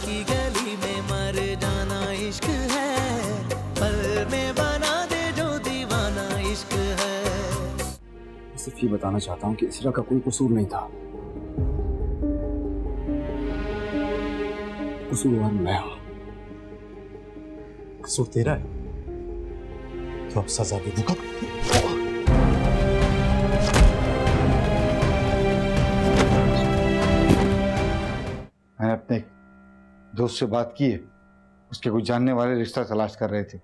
की गली में मर जाना इश्क है, पल में बना दे जो दीवाना इश्क है। सिर्फ ये बताना चाहता हूँ कि इसरा का कोई कसूर नहीं था, कसूरवार मैं हूं। कसूर तेरा है तो अब सजा दे दूंगा। मैंने अपने एक दोस्त से बात की है, उसके कुछ जानने वाले रिश्ता तलाश कर रहे थे।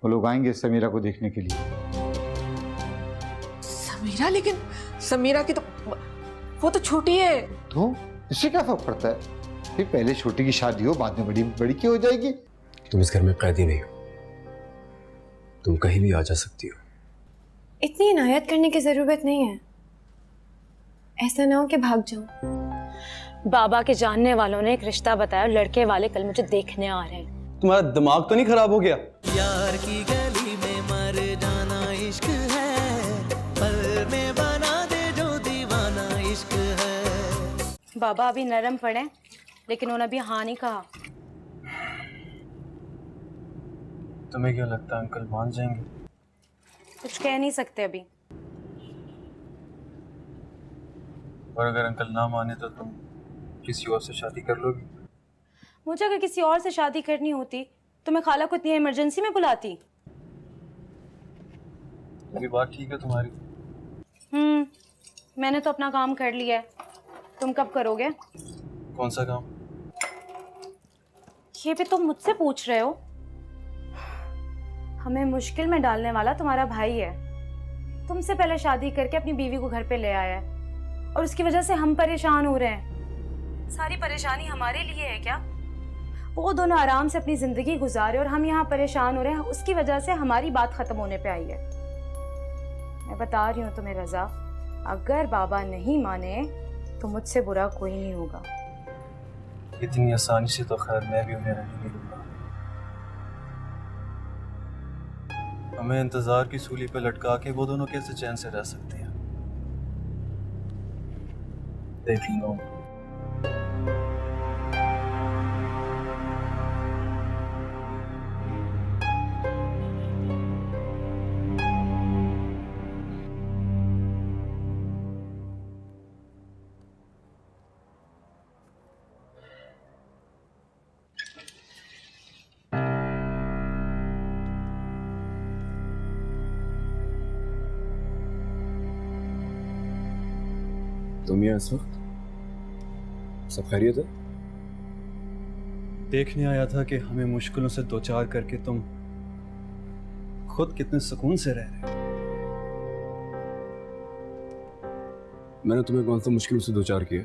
वो लोग आएंगे समीरा को देखने के लिए। समीरा? लेकिन समीरा की तो वो तो छोटी है। तो इससे क्या फर्क पड़ता है? फिर पहले छोटी की शादी हो, बाद में बड़ी बड़ी की हो जाएगी। तुम इस घर में कैदी नहीं हो, तुम कहीं भी आ जा सकती हो। इतनी इनायत करने की जरूरत नहीं है, ऐसा ना हो कि भाग जाऊं। बाबा के जानने वालों ने एक रिश्ता बताया, लड़के वाले कल मुझे देखने आ रहे हैं। तुम्हारा दिमाग तो नहीं खराब हो गया? यार की गली में मर जाना इश्क है, पल में बना दे जो दीवाना इश्क है। बाबा अभी नरम पड़े, लेकिन उन्होंने अभी हाँ नहीं कहा। तुम्हें क्या लगता है अंकल मान जाएंगे? कुछ कह नहीं सकते अभी। और अगर अंकल ना माने तो तुम किसी और से शादी कर लोगी? मुझे अगर किसी और से शादी करनी होती तो मैं खाला को इतनी इमरजेंसी में बुलाती। ये बात ठीक है तुम्हारी। मैंने तो अपना काम कर लिया है, तुम कब करोगे? कौन सा काम? ये भी तुम मुझसे पूछ रहे हो? हमें मुश्किल में डालने वाला तुम्हारा भाई है, तुमसे पहले शादी करके अपनी बीवी को घर पे ले आया है, और उसकी वजह से हम परेशान हो रहे हैं। सारी परेशानी हमारे लिए है क्या? वो दोनों आराम से अपनी जिंदगी गुजारे और हम यहाँ परेशान हो रहे हैं, उसकी वजह से हमारी बात खत्म होने पे आई है। मैं बता रही हूँ तुम्हें रजा, अगर बाबा नहीं माने तो मुझसे बुरा कोई नहीं होगा। इतनी आसानी से तो खैर मैं भी उन्हें रहने नहीं दूंगा। हमें इंतजार की सूली पे लटका के वो दोनों कैसे चैन से रह सकते हैं? देख लो। तुम यहाँ इस वक्त सब खैरियत है? देखने आया था कि हमें मुश्किलों से दो चार करके तुम खुद कितने सुकून से रह रहे हो। मैंने तुम्हें कौन सा मुश्किलों से दो चार किया?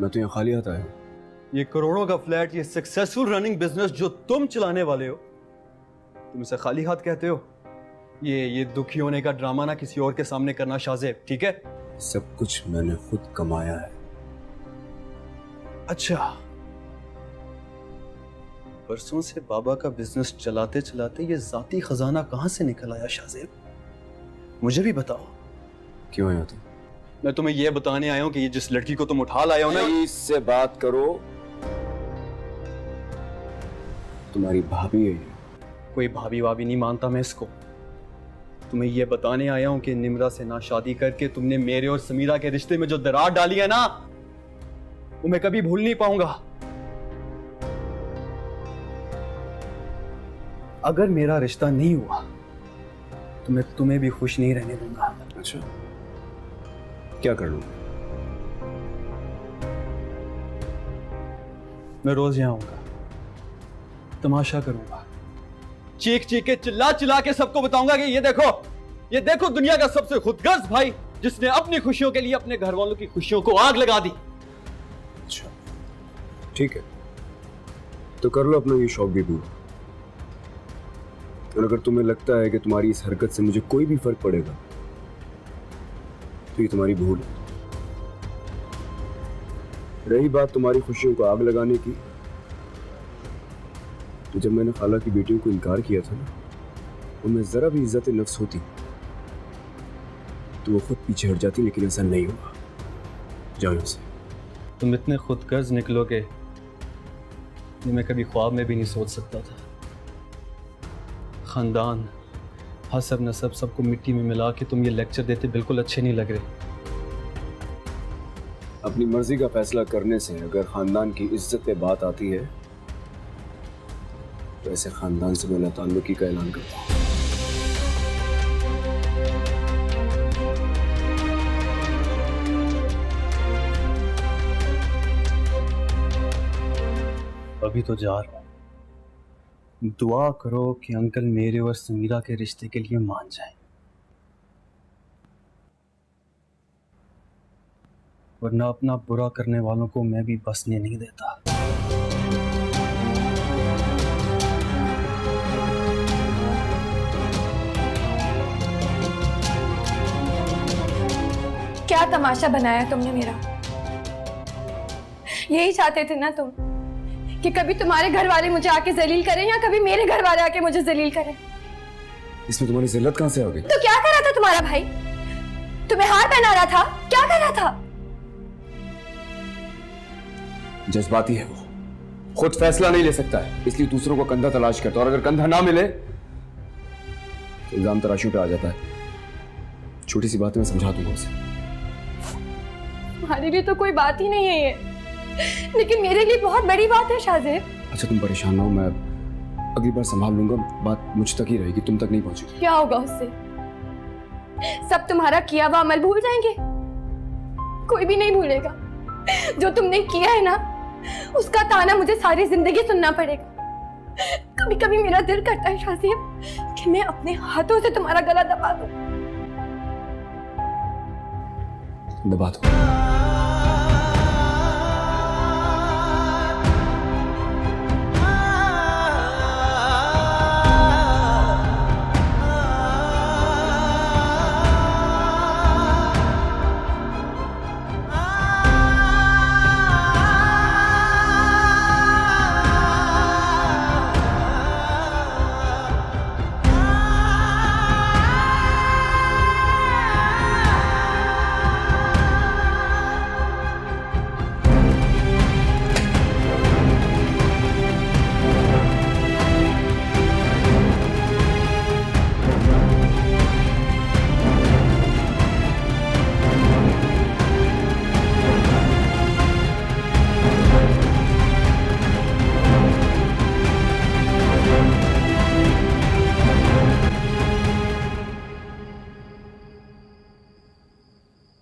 मैं तो यहाँ खाली हाथ आया हूँ। ये करोड़ों का फ्लैट, ये सक्सेसफुल रनिंग बिजनेस जो तुम चलाने वाले हो, तुम इसे खाली हाथ कहते हो? ये दुखी होने का ड्रामा ना किसी और के सामने करना शाज़ेब, ठीक है? सब कुछ मैंने खुद कमाया है। अच्छा, परसों से बाबा का बिजनेस चलाते चलाते ये जाती खजाना कहां से निकल आया शाज़ेब? मुझे भी बताओ। क्यों आया तुम? मैं तुम्हें यह बताने आया हूं कि ये जिस लड़की को तुम उठा लाए हो ना, इससे बात करो। तुम्हारी भाभी है ये। कोई भाभी वाभी नहीं मानता मैं इसको। तुम्हें यह बताने आया हूं कि निम्रा से ना शादी करके तुमने मेरे और समीरा के रिश्ते में जो दरार डाली है ना, वो मैं कभी भूल नहीं पाऊंगा। अगर मेरा रिश्ता नहीं हुआ तो मैं तुम्हें भी खुश नहीं रहने दूंगा। अच्छा, क्या कर लूं? मैं रोज यहाँ आऊंगा, तमाशा करूंगा, चीख चीख के चिल्ला चिल्ला के सबको बताऊंगा कि ये देखो दुनिया का सबसे खुदगर्ज भाई जिसने अपनी खुशियों के लिए अपने घर वालों की खुशियों को आग लगा दी। अच्छा, ठीक है, तो कर लो अपना ये शौक भी पूरा। और अगर तुम्हें लगता है कि तुम्हारी इस हरकत से मुझे कोई भी फर्क पड़ेगा तो ये तुम्हारी भूल है। रही बात तुम्हारी खुशियों को आग लगाने की, तो जब मैंने खाला की बेटियों को इनकार किया था ना, उनमें जरा भी इज्जत नफ्स होती तो वो खुद पीछे हट जाती, लेकिन ऐसा नहीं हुआ। जाओ यहाँ से। तुम इतने खुदगर्ज निकलोगे ये मैं कभी ख्वाब में भी नहीं सोच सकता था। खानदान, हसब नसब सबको मिट्टी में मिला के तुम ये लेक्चर देते बिल्कुल अच्छे नहीं लग रहे। अपनी मर्जी का फैसला करने से अगर खानदान की इज्जत पे बात आती है तो ऐसे खानदान से मैं ताल्लुकी का ऐलान करता हूँ। अभी तो जा रहा हूं। दुआ करो कि अंकल मेरे और समीरा के रिश्ते के लिए मान जाए, वरना अपना बुरा करने वालों को मैं भी बसने नहीं देता। क्या तमाशा बनाया तुमने मेरा? यही चाहते थे ना तुम कि कभी तुम्हारे घर वाले मुझे आके जलील करें या कभी मेरे घर वाले आके मुझे जलील करें। इसमें तुम्हारी जिल्लत कहां से आ गई? तो क्या कर रहा था तुम्हारा भाई? तुम्हें हार पहना रहा था? क्या कर रहा था? जज्बाती है वो, खुद फैसला नहीं ले सकता है, इसलिए दूसरों को कंधा तलाश करता है, और अगर कंधा ना मिले तो इल्जाम तराशियों पे आ जाता है। छोटी सी बात मैं समझा दूंगा उसे। तुम्हारे लिए तो कोई बात ही नहीं है ये, लेकिन मेरे लिए बहुत बड़ी बात है शाहजेब। अच्छा तुम परेशान ना हो, मैं अगली बार संभाल लूंगा, बात मुझ तक ही रहेगी, तुम तक नहीं पहुंचेगी। क्या होगा उससे? सब तुम्हारा किया हुआ अमल भूल जाएंगे? कोई भी नहीं भूलेगा। जो तुमने किया है ना, उसका ताना मुझे सारी जिंदगी सुनना पड़ेगा। कभी कभी मेरा दिल करता है शाहजेब कि मैं अपने हाथों से तुम्हारा गला दबा दूं। दबा दो।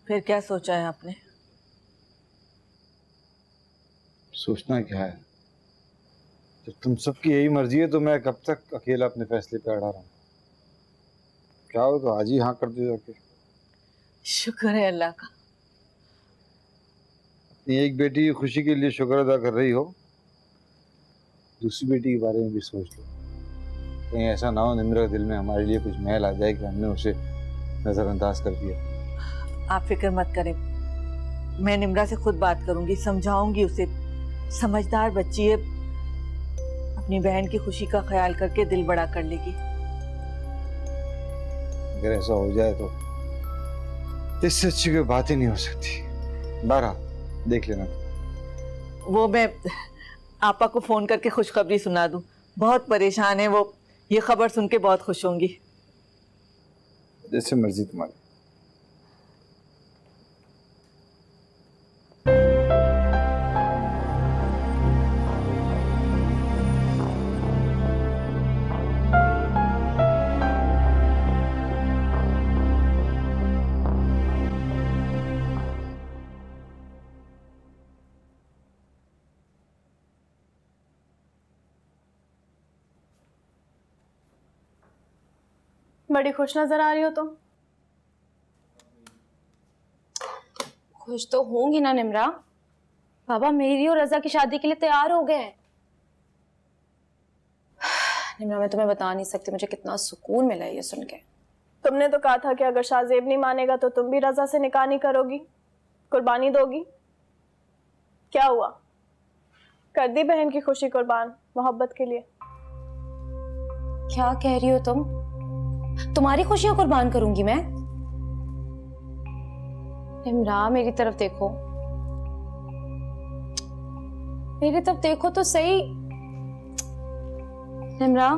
फिर क्या सोचा है आपने? सोचना क्या है, जब तुम सबकी यही मर्जी है तो मैं कब तक अकेला अपने फैसले पे अड़ा रहा हूँ? क्या हो तो आज ही हाँ कर दो जाके। शुक्र है अल्लाह का। अपनी एक बेटी की खुशी के लिए शुक्र अदा कर रही हो, दूसरी बेटी के बारे में भी सोच लो। कहीं ऐसा ना हो निम्रा के दिल में हमारे लिए कुछ महल आ जाए कि हमने उसे नजरअंदाज कर दिया। आप फिक्र मत करें, मैं निम्रा से खुद बात करूंगी, समझाऊंगी उसे। समझदार बच्ची है, अपनी बहन की खुशी का ख्याल करके दिल बड़ा कर लेगी। अगर ऐसा हो जाए तो इससे अच्छी कोई बात ही नहीं हो सकती। बहरहाल देख लेना। वो मैं आपा को फोन करके खुशखबरी सुना दूं, बहुत परेशान है वो, ये खबर सुन के बहुत खुश होंगी। जैसे मर्जी तुम्हारी। बड़ी खुश नजर आ रही हो तुम। खुश तो होंगी ना निम्रा, बाबा मेरी और रजा की शादी के लिए तैयार हो गए। निम्रा मैं तुम्हें बता नहीं सकती मुझे कितना सुकून मिला है ये सुन के। तुमने तो कहा था कि अगर शाहजेब नहीं मानेगा तो तुम भी रजा से निकाह नहीं करोगी, कुर्बानी दोगी। क्या हुआ? कर दी बहन की खुशी कुर्बान मोहब्बत के लिए। क्या कह रही हो तुम? तुम्हारी खुशियां कुर्बान करूंगी मैं? निम्रा मेरी तरफ देखो, मेरी तरफ देखो तो सही। निम्रा,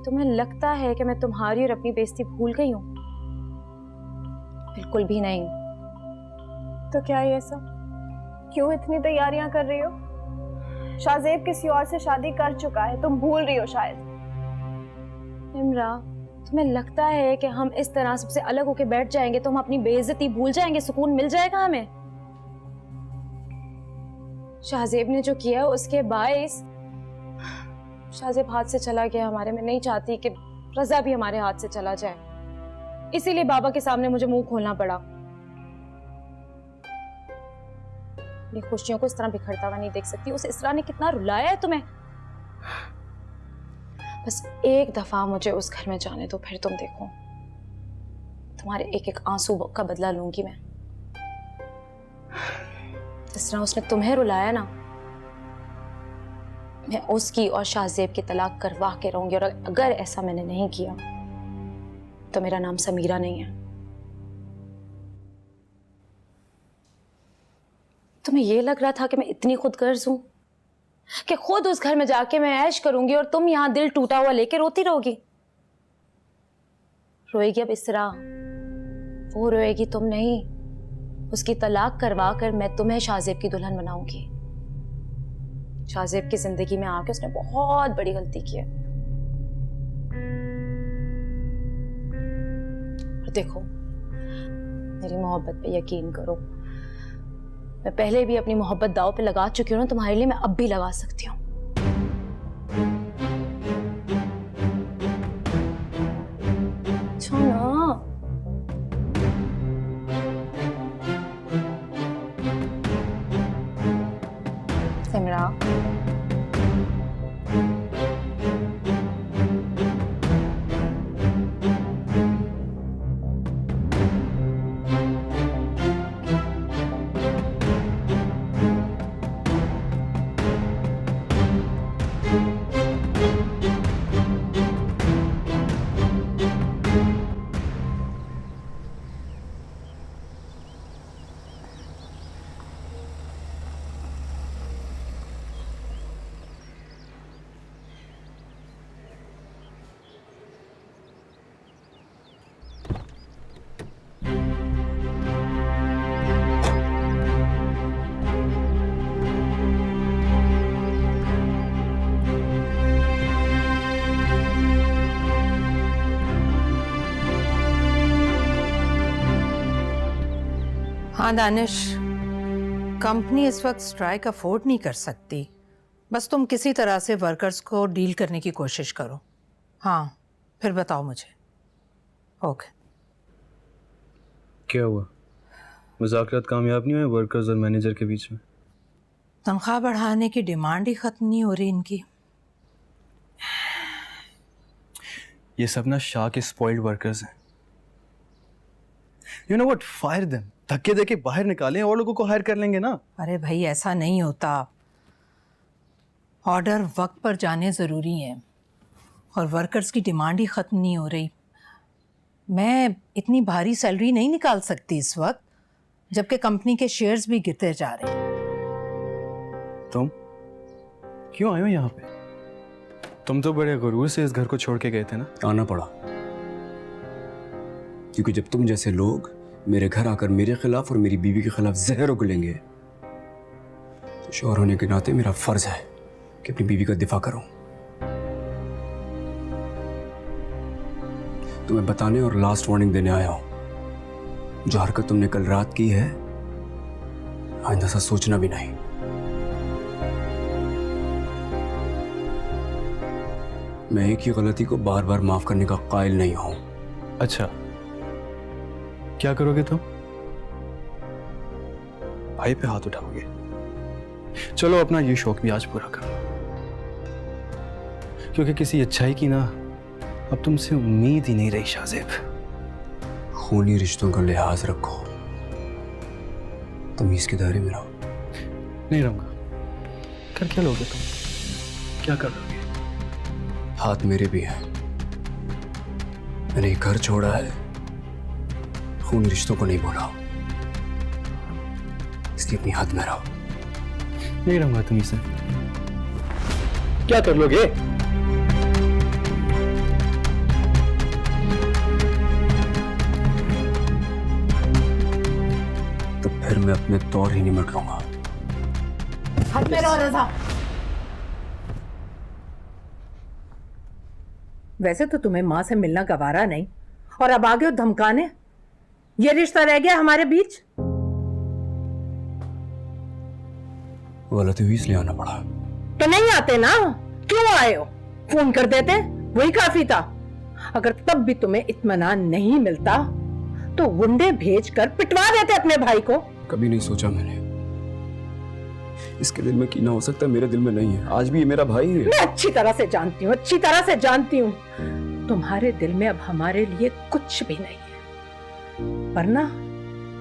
तुम्हें लगता है कि मैं तुम्हारी और अपनी बेइज्जती भूल गई हूं? बिल्कुल भी नहीं। तो क्या ये सब? क्यों इतनी तैयारियां कर रही हो? शाहजेब किसी और से शादी कर चुका है, तुम भूल रही हो शायद। निम्रा, तुम्हें लगता है कि हम इस तरह सबसे अलग होकर बैठ जाएंगे तो हम अपनी बेइज्जती भूल जाएंगे, सुकून मिल जाएगा हमें? शाहजेब ने जो किया उसके बाइस शाहजेब हाथ से चला गया हमारे। मैं नहीं चाहती कि रजा भी हमारे हाथ से चला जाए, इसीलिए बाबा के सामने मुझे मुंह खोलना पड़ा। अपनी खुशियों को इस तरह बिखरता हुआ नहीं देख सकती। उस इसरा ने कितना रुलाया है तुम्हें। बस एक दफा मुझे उस घर में जाने दो, फिर तुम देखो, तुम्हारे एक एक आंसू का बदला लूंगी मैं। जिस तरह उसने तुम्हें रुलाया ना, मैं उसकी और शाहजेब की तलाक करवा के रहूंगी। और अगर ऐसा मैंने नहीं किया तो मेरा नाम समीरा नहीं है। तुम्हें यह लग रहा था कि मैं इतनी खुदगर्ज हूं कि खुद उस घर में जाके मैं ऐश करूंगी और तुम यहां दिल टूटा हुआ लेके रोती रहोगी? रोएगी अब इसरा, वो रोएगी, तुम नहीं। उसकी तलाक करवा कर मैं तुम्हें शाहजेब की दुल्हन बनाऊंगी। शाहजेब की जिंदगी में आके उसने बहुत बड़ी गलती की है। और देखो, मेरी मोहब्बत पे यकीन करो, मैं पहले भी अपनी मोहब्बत दांव पे लगा चुकी हूँ ना, तुम्हारे लिए मैं अब भी लगा सकती हूँ। सिमरा, हाँ दानिश, कंपनी इस वक्त स्ट्राइक अफोर्ड नहीं कर सकती। बस तुम किसी तरह से वर्कर्स को डील करने की कोशिश करो। हाँ, फिर बताओ मुझे। ओके। क्या हुआ? मुज़ाकरात कामयाब नहीं हुए वर्कर्स और मैनेजर के बीच में? तनख्वाह बढ़ाने की डिमांड ही ख़त्म नहीं हो रही इनकी। ये सब ना शाह के स्पॉइल्ड वर्कर्स हैं। You know what, fire them, धक्के देके बाहर निकालें और लोगों को हायर कर लेंगे ना। अरे भाई, ऐसा नहीं होता। ऑर्डर वक्त पर जाने ज़रूरी हैं और वर्कर्स की डिमांड ही ख़त्म नहीं हो रही। मैं इतनी भारी सैलरी नहीं निकाल सकती इस वक्त, जबकि कंपनी के शेयर्स भी गिरते जा रहे हैं। तुम क्यों आए हो यहाँ पे? तुम तो बड़े गुरूर से इस घर को छोड़ के गए थे ना। आना पड़ा क्योंकि जब तुम जैसे लोग मेरे घर आकर मेरे खिलाफ और मेरी बीवी के खिलाफ जहर उगलेंगे तो शौहर होने के नाते मेरा फर्ज है कि अपनी बीवी का दिफा करूं। तुम्हें बताने और लास्ट वार्निंग देने आया हूं। जो हरकत तुमने कल रात की है, आइंदा सा सोचना भी नहीं। मैं एक ही गलती को बार बार माफ करने का कायल नहीं हूं। अच्छा, क्या करोगे तुम? भाई पे हाथ उठाओगे? चलो अपना ये शौक भी आज पूरा करो, क्योंकि किसी अच्छाई की ना अब तुमसे उम्मीद ही नहीं रही शाहजेब। खूनी रिश्तों का लिहाज रखो, तमीज के दायरे में रहो। नहीं रहूंगा। कर क्या लोगे तुम? क्या कर लोगे? हाथ मेरे भी हैं। मैंने एक घर छोड़ा है, खूनी रिश्तों को नहीं भूला, इसलिए अपनी हद में रहो। नहीं रहूंगा तुम्ही से। क्या कर लोगे? तो फिर मैं अपने तौर ही निमट लूंगा। हाथ में रहो रजा। वैसे तो तुम्हें माँ से मिलना गवारा नहीं, और अब आगे हो धमकाने। ये रिश्ता रह गया हमारे बीच। गलती हुई इसलिए आना पड़ा। तो नहीं आते ना, क्यों आए हो? फोन कर देते, वही काफी था। अगर तब भी तुम्हें इत्मीनान नहीं मिलता तो गुंडे भेजकर पिटवा देते अपने भाई को। कभी नहीं सोचा मैंने इसके दिल में कीना हो सकता है, मेरे दिल में नहीं है। आज भी ये मेरा भाई है। मैं अच्छी तरह से जानती हूँ, अच्छी तरह से जानती हूँ। तुम्हारे दिल में अब हमारे लिए कुछ भी नहीं है,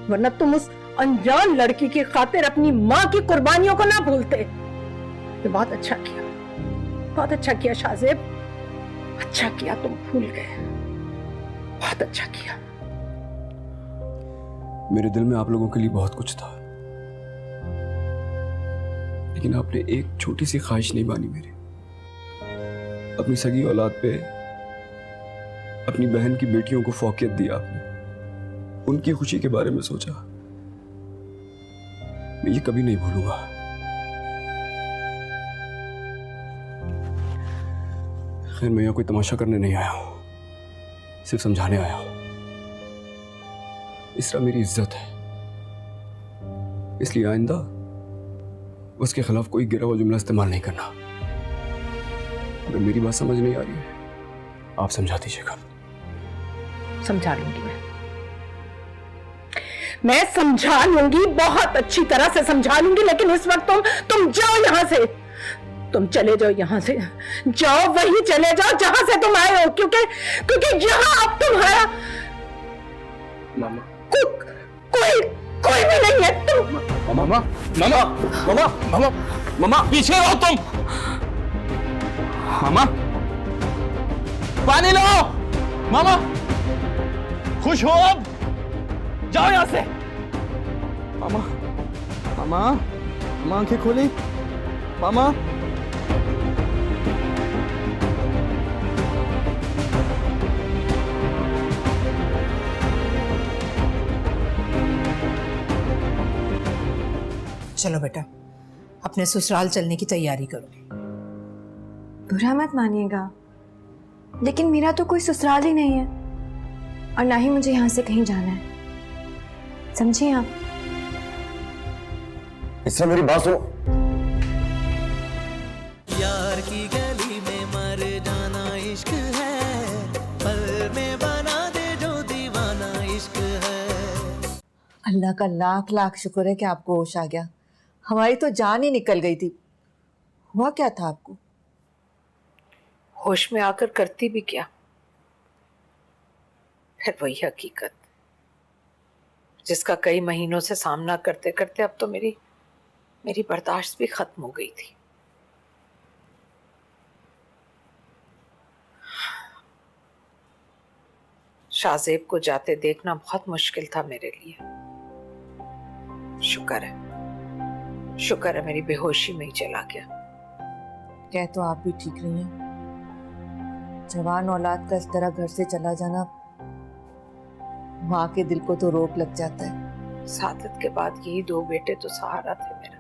वरना तुम उस अनजान लड़की की खातिर अपनी माँ की कुर्बानियों को ना भूलते। ये बहुत अच्छा किया, बहुत अच्छा किया शाहजेब, अच्छा किया तुम भूल गए, बहुत अच्छा किया। मेरे दिल में आप लोगों के लिए बहुत कुछ था, लेकिन आपने एक छोटी सी ख्वाहिश नहीं मानी मेरी। अपनी सगी औलाद पे अपनी बहन की बेटियों को फौकियत दिया आपने, उनकी खुशी के बारे में सोचा। मैं ये कभी नहीं भूलूंगा। खैर, मैं यहाँ कोई तमाशा करने नहीं आया हूं, सिर्फ समझाने आया हूं। इसरा मेरी इज्जत है, इसलिए आइंदा उसके खिलाफ कोई गिरा हुआ जुमला इस्तेमाल नहीं करना। अगर मेरी बात समझ नहीं आ रही है, आप समझा दीजिएगा। समझा लूंगी मैं समझा लूंगी, बहुत अच्छी तरह से समझा लूंगी। लेकिन इस वक्त तुम जाओ यहां से, तुम चले जाओ यहां से, जाओ वहीं चले जाओ जहां से तुम आए हो, क्योंकि यहां अब तुम्हारा मामा कोई भी नहीं है। तुम मामा, मामा, मामा, मामा, मामा, पीछे रहो तुम। मामा, पानी लो। मामा, खुश हो अब? जाओ यहां से। मामा, मामा, मामा आंखें खोली। मामा, चलो बेटा, अपने ससुराल चलने की तैयारी करो। बुरा मत मानिएगा, लेकिन मेरा तो कोई ससुराल ही नहीं है, और ना ही मुझे यहाँ से कहीं जाना है, समझिए आप। इससे मेरी बात सुनो। यार की गली में मर जाना इश्क है, पल में बना दे जो दीवाना इश्क है। अल्लाह का लाख लाख शुक्र है कि आपको होश आ गया। हमारी तो जान ही निकल गई थी। हुआ क्या था आपको? होश में आकर करती भी क्या, फिर वही हकीकत जिसका कई महीनों से सामना करते करते अब तो मेरी बर्दाश्त भी खत्म हो गई थी। शाहजेब को जाते देखना बहुत मुश्किल था मेरे लिए। शुक्र है मेरी बेहोशी में ही चला गया। कह तो आप भी ठीक रही हैं। जवान औलाद का इस तरह घर से चला जाना माँ के दिल को तो रोक लग जाता है। सादत के बाद यही दो बेटे तो सहारा थे मेरा,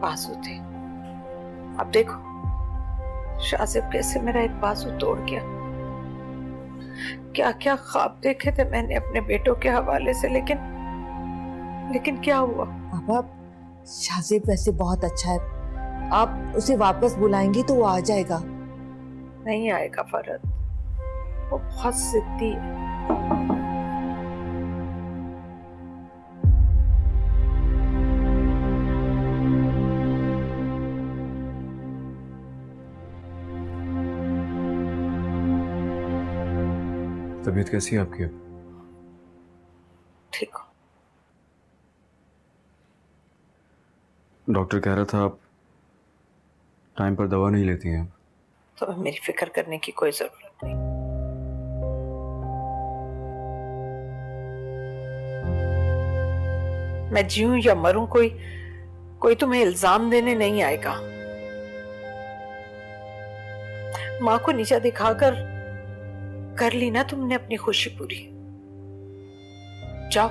बाजू थे। अब देखो शाहजेब कैसे मेरा एक बाजू तोड़ गया। क्या क्या ख्वाब देखे थे मैंने अपने बेटों के हवाले से, लेकिन क्या हुआ? पापा, शाहजेब वैसे बहुत अच्छा है, आप उसे वापस बुलाएंगी तो वो आ जाएगा। नहीं आएगा फरहत, वो बहुत जिद्दी है। तबीयत कैसी है आपकी? ठीक हो? डॉक्टर कह रहा था आप टाइम पर दवा नहीं लेती हैं। तो मेरी फिक्र करने की कोई जरूरत नहीं। मैं जीऊं या मरूं कोई तुम्हें इल्जाम देने नहीं आएगा। माँ को नीचा दिखाकर कर ली ना तुमने अपनी खुशी पूरी। जाओ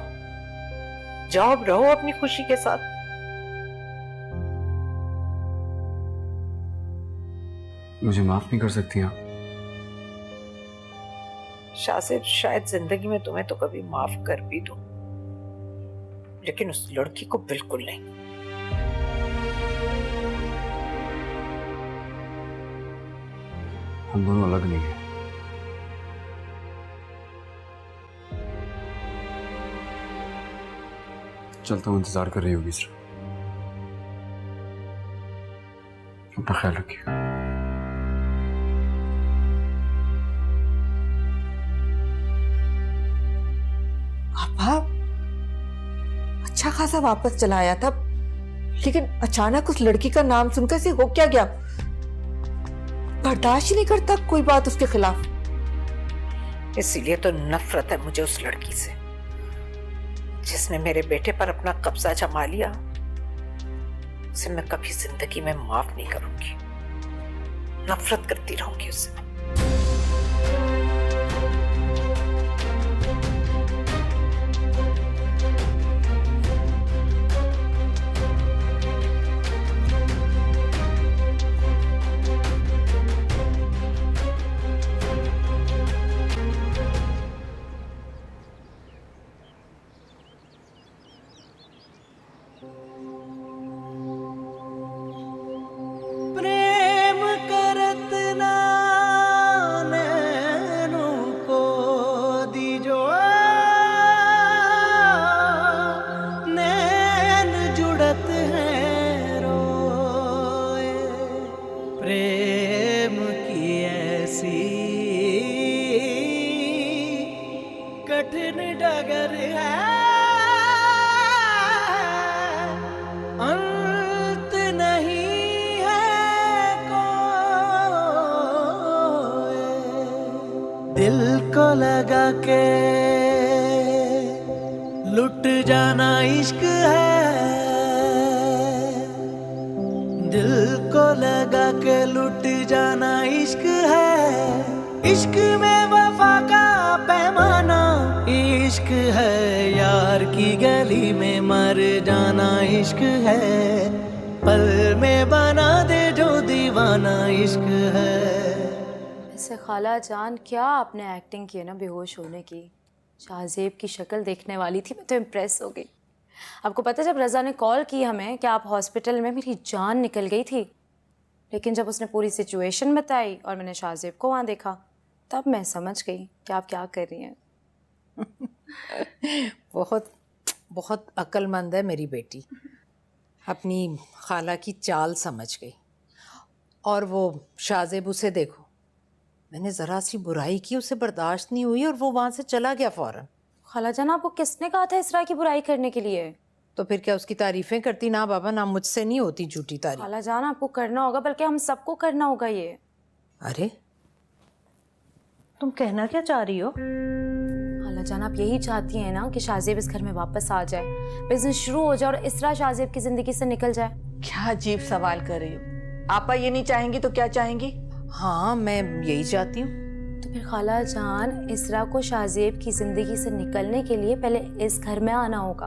जाओ, अब रहो अपनी खुशी के साथ। मुझे माफ नहीं कर सकती आप? शासिब, शायद जिंदगी में तुम्हें तो कभी माफ कर भी दूं, लेकिन उस लड़की को बिल्कुल नहीं। हम दोनों अलग नहीं हैं। चलता हूँ, इंतजार कर रही होगी इस्रा। अपना ख्याल रखिए। पापा अच्छा खासा वापस चला आया था, लेकिन अचानक उस लड़की का नाम सुनकर से हो क्या गया? बर्दाश्त ही नहीं करता कोई बात उसके खिलाफ। इसीलिए तो नफरत है मुझे उस लड़की से, जिसने मेरे बेटे पर अपना कब्जा जमा लिया। उसे मैं कभी जिंदगी में माफ नहीं करूंगी, नफरत करती रहूंगी उससे। प्रेम करत ना नैनों को दीजो, नैन जुड़त है रोए। प्रेम की ऐसी कठिन डगर है, अंत नहीं है कोई। दिल को लगा के लुट जाना इश्क है, दिल को लगा के लुट जाना इश्क है। इश्क में वफा का पैमाना इश्क है, यार की गली में मर जाना इश्क है। पल में बना दे जो दीवाना इश्क है। ऐसे खाला जान, क्या आपने एक्टिंग की है ना बेहोश होने की। शाहजेब की शक्ल देखने वाली थी, मैं तो इम्प्रेस हो गई। आपको पता है जब रज़ा ने कॉल की हमें कि आप हॉस्पिटल में, मेरी जान निकल गई थी। लेकिन जब उसने पूरी सिचुएशन बताई और मैंने शाहजेब को वहाँ देखा, तब मैं समझ गई कि आप क्या कर रही हैं। बहुत बहुत अक्लमंद है मेरी बेटी, अपनी खाला की चाल समझ गई। और वो शाहजेब, उसे देखो, मैंने ज़रा सी बुराई की, उसे बर्दाश्त नहीं हुई और वो वहाँ से चला गया फ़ौरन। खाला जान, आपको किसने कहा था इसरा की बुराई करने के लिए? तो फिर क्या उसकी तारीफ़ें करती? ना बाबा, ना मुझसे नहीं होती झूठी तारीफ। खाला जान, आपको करना होगा, बल्कि हम सबको करना होगा ये। अरे तुम कहना क्या चाह रही हो? खाला जान, आप यही चाहती हैं ना कि शाहजेब इस घर में वापस आ जाए, बिजनेस शुरू हो जाए और इसरा शाहजेब की जिंदगी से निकल जाए। क्या अजीब सवाल कर रही हो? आपा ये नहीं चाहेंगी तो क्या चाहेंगी? हाँ, मैं यही चाहती हूँ। तो फिर खाला जान, इसरा को शाहजेब की जिंदगी से निकलने के लिए पहले इस घर में आना होगा,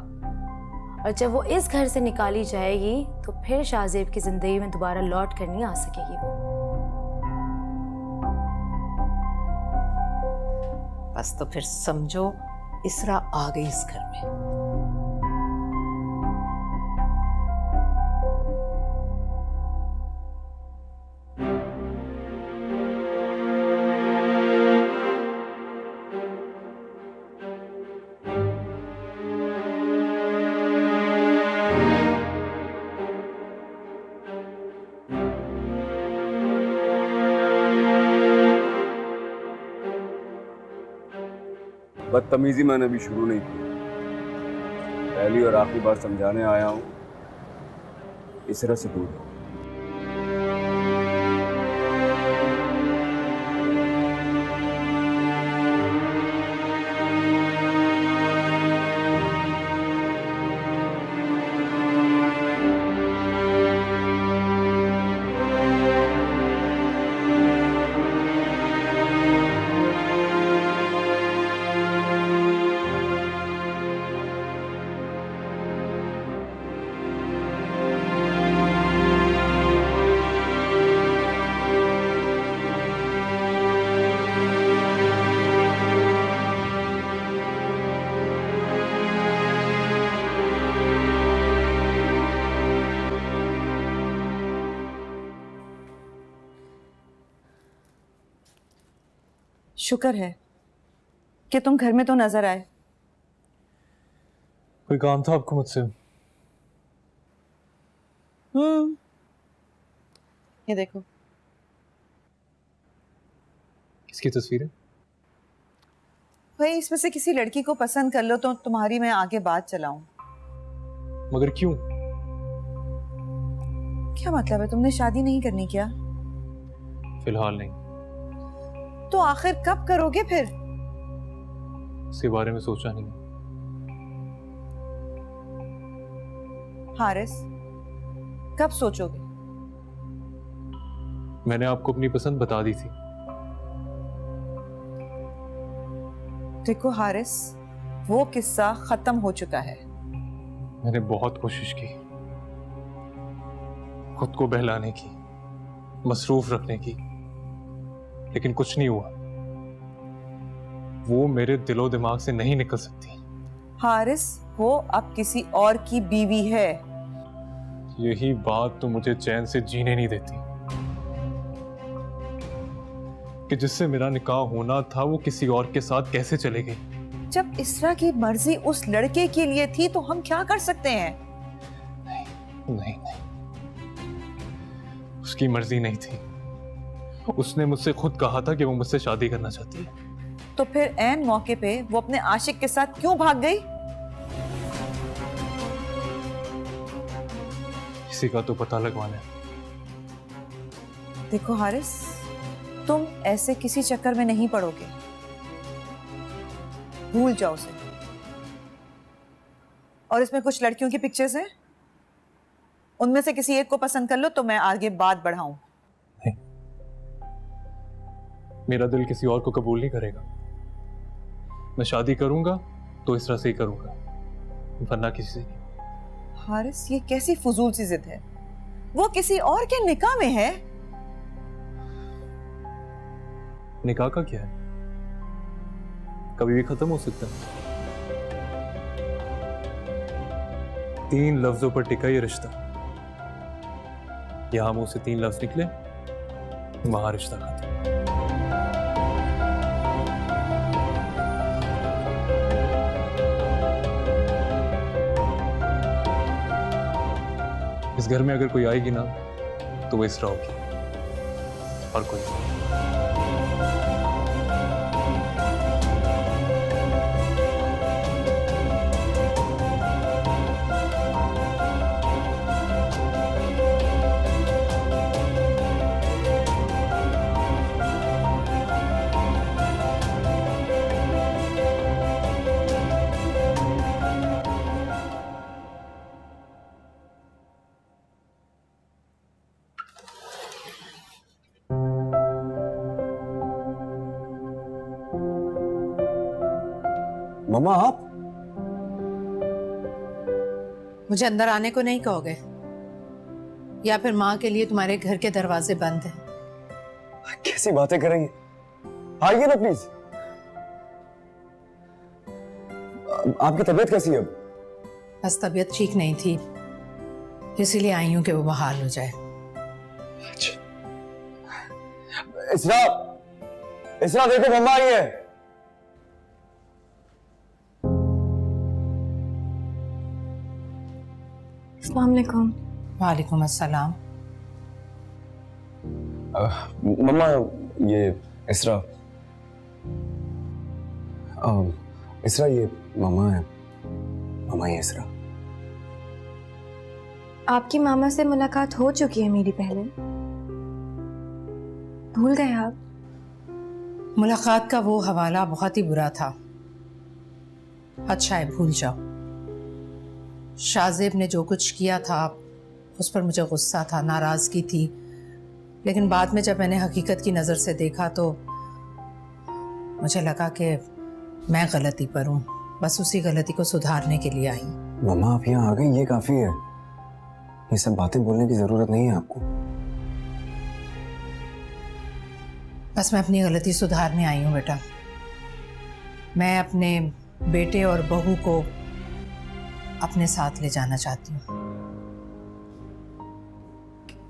और जब वो इस घर से निकाली जाएगी तो फिर शाहजेब की जिंदगी में दोबारा लौट कर नहीं आ सकेगी वो। बस तो फिर समझो, इसरा आ गई इस घर में। बदतमीजी मैंने अभी शुरू नहीं की, पहली और आखिरी बार समझाने आया हूं, इसरा से दूर रहो। शुक्र है कि तुम घर में तो नजर आए। कोई काम था आपको मुझसे? ये देखो, किसकी तस्वीर है? भाई इसमें से किसी लड़की को पसंद कर लो तो तुम्हारी मैं आगे बात चलाऊं। मगर क्यों? क्या मतलब है, तुमने शादी नहीं करनी क्या? फिलहाल नहीं। तो आखिर कब करोगे फिर? इसके बारे में सोचा नहीं। हारिस, कब सोचोगे? मैंने आपको अपनी पसंद बता दी थी। देखो हारिस, वो किस्सा खत्म हो चुका है। मैंने बहुत कोशिश की, खुद को बहलाने की, मसरूफ रखने की, लेकिन कुछ नहीं हुआ। वो मेरे दिलो दिमाग से नहीं निकल सकती। हारिस, वो अब किसी और की बीवी है। यही बात तो मुझे चैन से जीने नहीं देती कि जिससे मेरा निकाह होना था वो किसी और के साथ कैसे चले गई। जब इसरा की मर्जी उस लड़के के लिए थी तो हम क्या कर सकते हैं? नहीं, उसकी मर्जी नहीं थी। उसने मुझसे खुद कहा था कि वो मुझसे शादी करना चाहती है। तो फिर ऐन मौके पे वो अपने आशिक के साथ क्यों भाग गई? किसी का तो पता लगवाना है। देखो हारिस, तुम ऐसे किसी चक्कर में नहीं पड़ोगे। भूल जाओ उसे। और इसमें कुछ लड़कियों की पिक्चर्स हैं, उनमें से किसी एक को पसंद कर लो तो मैं आगे बात बढ़ाऊं। मेरा दिल किसी और को कबूल नहीं करेगा। मैं शादी करूंगा तो इस तरह से ही करूंगा, वरना किसी से नहीं। हारिस, ये कैसी फजूल सी जिद है? वो किसी और के निकाह में है। निकाह का क्या है? कभी भी खत्म हो सकता है। 3 लफ्जों पर टिका ये रिश्ता। यहां मुंह से 3 लफ्ज निकले, वहां रिश्ता खत्म। इस घर में अगर कोई आएगी ना तो वो इसरा होगी, और कोई नहीं। मम्मा, आप मुझे अंदर आने को नहीं कहोगे, या फिर माँ के लिए तुम्हारे घर के दरवाजे बंद हैं? कैसी बातें कर रही हैं? आइए ना प्लीज। आपकी तबीयत कैसी है अब? बस तबीयत ठीक नहीं थी, इसीलिए आई हूं कि वो बहाल हो जाए। अच्छा। इसरा, इसरा देखो, मम्मा आई है। अस्सलाम वालेकुम। वालेकुम अस्सलाम। मम्मा, ये इसरा, इसरा ये मामा है। मामा ये इसरा। आपकी मामा से मुलाकात हो चुकी है मेरी पहले, भूल गए आप? मुलाकात का वो हवाला बहुत ही बुरा था। अच्छा है, भूल जाओ। शाहजेब ने जो कुछ किया था उस पर मुझे गुस्सा था, नाराज़गी थी, लेकिन बाद में जब मैंने हकीकत की नज़र से देखा तो मुझे लगा कि मैं गलती पर हूँ, बस उसी गलती को सुधारने के लिए आई। मम्मा, आप यहाँ आ गई, ये काफ़ी है। ये सब बातें बोलने की ज़रूरत नहीं है आपको। बस मैं अपनी गलती सुधारने आई हूँ बेटा। मैं अपने बेटे और बहू को अपने साथ ले जाना चाहती हूँ।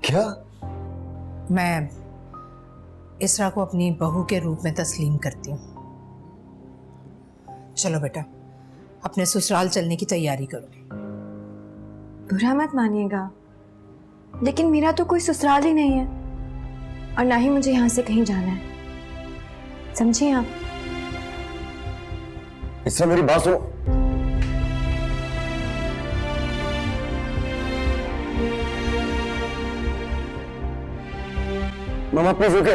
क्या? इसरा को अपनी बहू के रूप में तस्लीम करती हूँ। चलो बेटा, अपने ससुराल चलने की तैयारी करो। बुरा मत मानिएगा, लेकिन मेरा तो कोई ससुराल ही नहीं है और ना ही मुझे यहाँ से कहीं जाना है, समझिए आप। इसरा मेरी बात सुनो। मामा प्लीज रुके।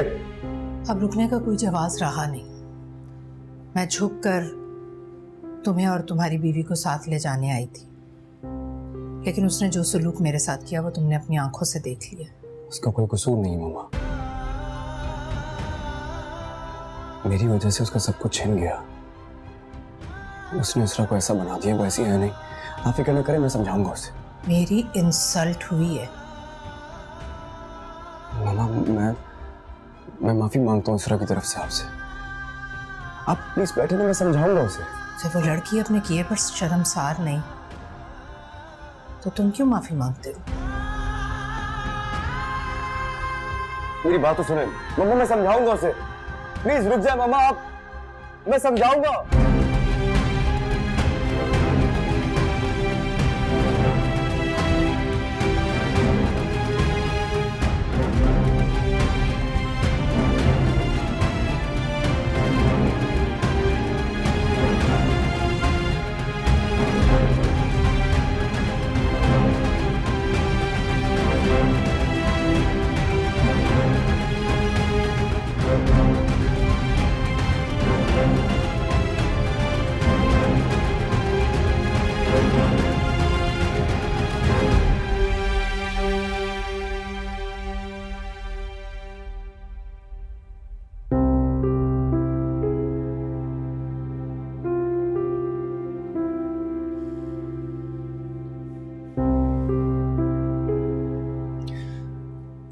अब रुकने का कोई जवाब रहा नहीं। मैं झुककर तुम्हें और तुम्हारी बीवी को साथ ले जाने आई थी, लेकिन उसने जो सलूक मेरे साथ किया वो तुमने अपनी आंखों से देख लिया। उसका कोई कसूर नहीं मामा, मेरी वजह से उसका सब कुछ छिन गया। उसने इसरा को ऐसा बना दिया, वो ऐसी है नहीं। आप फिक्र न करें, मैं समझाऊंगा उसे। मेरी इंसल्ट हुई है। मामा मैं माफी मांगता हूँ इसरा की तरफ से आपसे। आप प्लीज बैठे ना, मैं समझाऊंगा उसे। जब वो लड़की अपने किए पर शर्मसार नहीं तो तुम क्यों माफी मांगते हो? मेरी बात तो सुने मम्मा, मैं समझाऊंगा उसे। प्लीज रुक जाए मामा आप, मैं समझाऊंगा।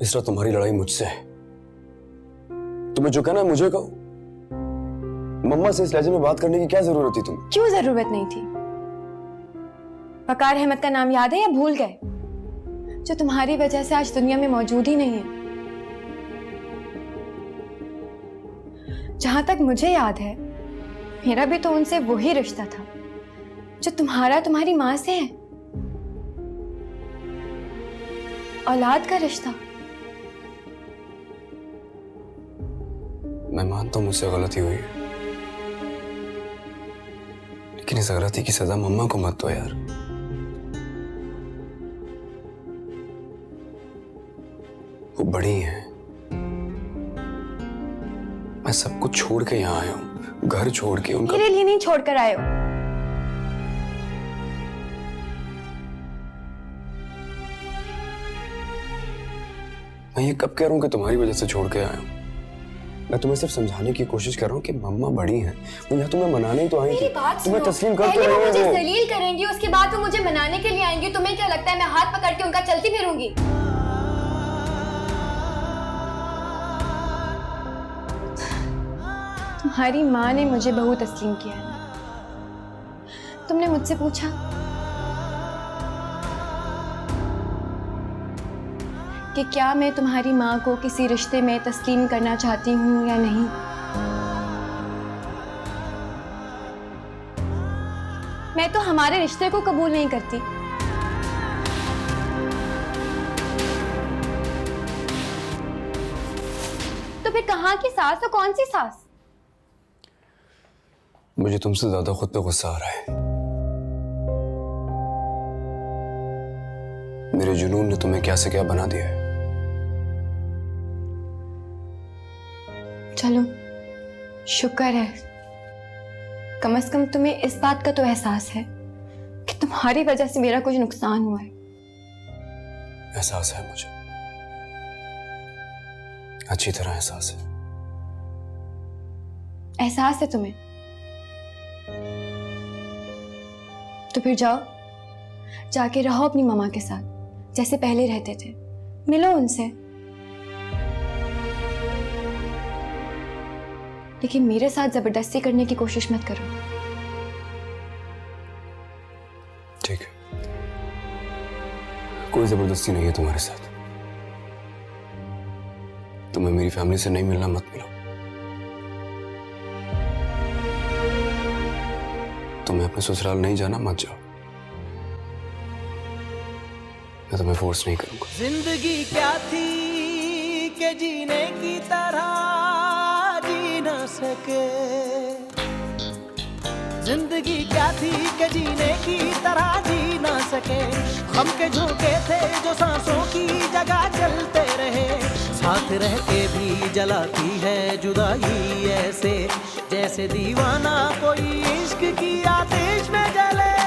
इसरा तुम्हारी लड़ाई मुझसे है। तुम्हें जो कहना है मुझे कहो। मम्मा से इस लहजे में बात करने की क्या जरूरत थी तुम्हें? क्यों जरूरत नहीं थी? वकार अहमद का नाम याद है या भूल गए, जो तुम्हारी वजह से आज दुनिया में मौजूद ही नहीं है। जहां तक मुझे याद है, मेरा भी तो उनसे वही रिश्ता था जो तुम्हारा तुम्हारी मां से है, औलाद का रिश्ता। मैं मानता हूं मुझसे गलती हुई है, लेकिन इस गलती की सजा मम्मा को मत दो यार। वो बड़ी हैं। मैं सब कुछ छोड़ के यहाँ आया हूँ, घर छोड़ के। उनका मेरे लिए नहीं छोड़कर आए हो। मैं ये कब कह रहा हूँ कि तुम्हारी वजह से छोड़ के आया हूँ? मैं तुम्हें सिर्फ समझाने की कोशिश कर रहा हूँ कि मम्मा बड़ी हैं। वो यहाँ तुम्हें मनाने ही तो आई थी। तुम्हें तस्लीम कर तो पहले वो रही मुझे हैं वो। जलील करेंगी, उसके बाद वो मुझे मनाने के लिए आएंगी। तुम्हें क्या लगता है मैं हाथ पकड़ के उनका चलती फिरूंगी? तुम्हारी माँ ने मुझे बहू तस्लीम किया है। तुमने मुझसे पूछा कि क्या मैं तुम्हारी माँ को किसी रिश्ते में तस्लीम करना चाहती हूँ या नहीं। मैं तो हमारे रिश्ते को कबूल नहीं करती। तो फिर कहाँ की सास तो कौन सी सास? मुझे तुमसे ज्यादा खुद पे गुस्सा आ रहा है। मेरे जुनून ने तुम्हें क्या से क्या बना दिया है। चलो शुक्र है, कम से कम तुम्हें इस बात का तो एहसास है कि तुम्हारी वजह से मेरा कुछ नुकसान हुआ है। एहसास है मुझे, अच्छी तरह एहसास है। एहसास है तुम्हें? तो फिर जाओ, जाके रहो अपनी मम्मा के साथ जैसे पहले रहते थे। मिलो उनसे, लेकिन मेरे साथ जबरदस्ती करने की कोशिश मत करो। ठीक है, कोई जबरदस्ती नहीं है तुम्हारे साथ। तुम्हें मेरी फैमिली से नहीं मिलना, मत मिलो। तुम्हें अपने ससुराल नहीं जाना, मत जाओ। मैं तुम्हें फोर्स नहीं करूंगा। जिंदगी क्या थी कि जीने की तरह जी न सके, जिंदगी क्या थी कि जीने की तरह जी ना सके। हम के झोंके थे जो सांसों की जगह चलते रहे, साथ रह के भी जलाती है जुदाई ऐसे, जैसे दीवाना कोई इश्क की आतिश में जले।